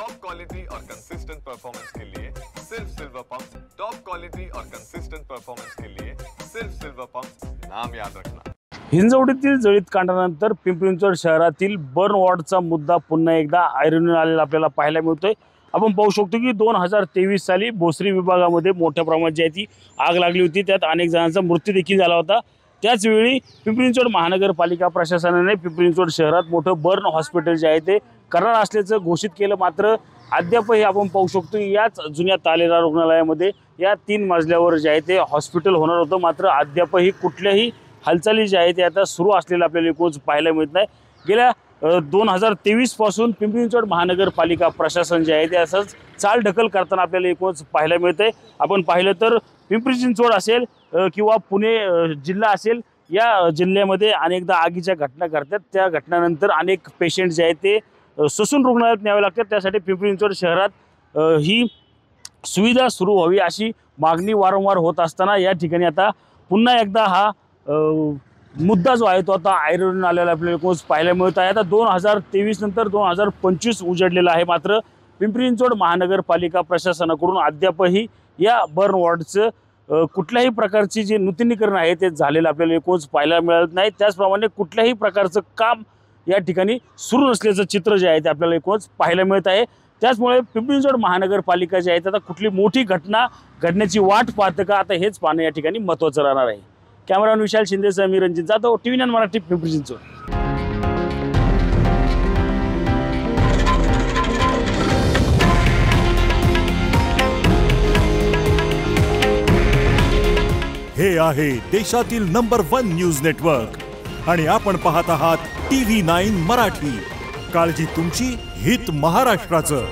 Top quality और consistent performance के लिए सिर्फ सिल्वर पंप। टॉप क्वालिटी और कंसिस्टेंट परफॉर्मेंस के लिए सिर्फ सिल्वर पंप, नाम याद रखना। हिंजवडीतील जळीत कांडानंतर पिंपरी चिंचवड शहरातील बर्न वॉर्डचा मुद्दा पुन्हा एकदा ऐरणीवर आलेला आपल्याला पाहायला मिळतोय। आपण पाहू शकतो की 2023 साली भोसरी विभागामध्ये मोठ्या प्रमाणात जी ती आग लागली होती, त्यात अनेक जणांचा मृत्यू देखील झाला होता। त्याच वेळी पिंपरी चिंचवड महानगरपालिका प्रशासनाने पिंपरी चिंचवड शहरात मोठं बर्न हॉस्पिटल जे आहे ते करणार असल्याचं घोषित केलं। मात्र अद्यापही आपण पाहू शकतो की याच जुन्या तालेरा रुग्णालयामध्ये या 3 मजल्यावर जे आहे ते हॉस्पिटल होणार होतं, मात्र अद्यापही कुठल्याही हालचाली जे आहे ते आता सुरू असलेलं आपल्याला एकूणच पाहायला मिळत नाही। गेल्या 2023 पासून पिंपरी चिंचवड महानगरपालिका प्रशासन जे आहे ते असंच चालढकल करताना आपल्याला एकूणच पाहायला मिळतंय। आपण पाहिलं तर पिंपरी चिंचवड असेल किंवा पुणे जिल्हा असेल, या जिल्ह्यामध्ये अनेकदा आगीच्या घटना घडतात। त्या घटनानंतर अनेक पेशंट जे आहेत ते ससून रुग्णालयात न्यावे लागतात। त्यासाठी पिंपरी चिंचवड शहरात ही सुविधा सुरू व्हावी अशी मागणी वारंवार होत असताना या ठिकाणी आता पुन्हा एकदा हा मुद्दा जो आहे तो आता ऐरणीवर आलेला आपल्याला एकूणच पाहायला मिळत आहे। आता 2023 नंतर 2025 उजडलेला आहे, मात्र पिंपरी चिंचवड महानगरपालिका प्रशासनाकडून अद्यापही या बर्न वॉर्डचं कुठल्याही प्रकारची जे नूतनीकरण आहे ते झालेलं आपल्याला एकूणच पाहायला मिळत नाही। त्याचप्रमाणे कुठल्याही प्रकारचं काम या ठिकाणी सुरू नसल्याचं चित्र जे आहे ते आपल्याला एकूणच पाहायला मिळत आहे। त्याचमुळे पिंपरी चिंचवड महानगरपालिका जी आहे आता कुठली मोठी घटना घडण्याची वाट पाहते का, आता हेच पाहणं या ठिकाणी महत्त्वाचं राहणार आहे। कॅमेरामॅन विशाल शिंदेसह मी रणजित जाधव, TV9 मराठी, पिंपरी चिंचवड। हे आहे देशातील नंबर 1 न्यूज नेटवर्क आणि आपण पाहत आहात TV9 मराठी। काळजी तुमची, हित महाराष्ट्राचं।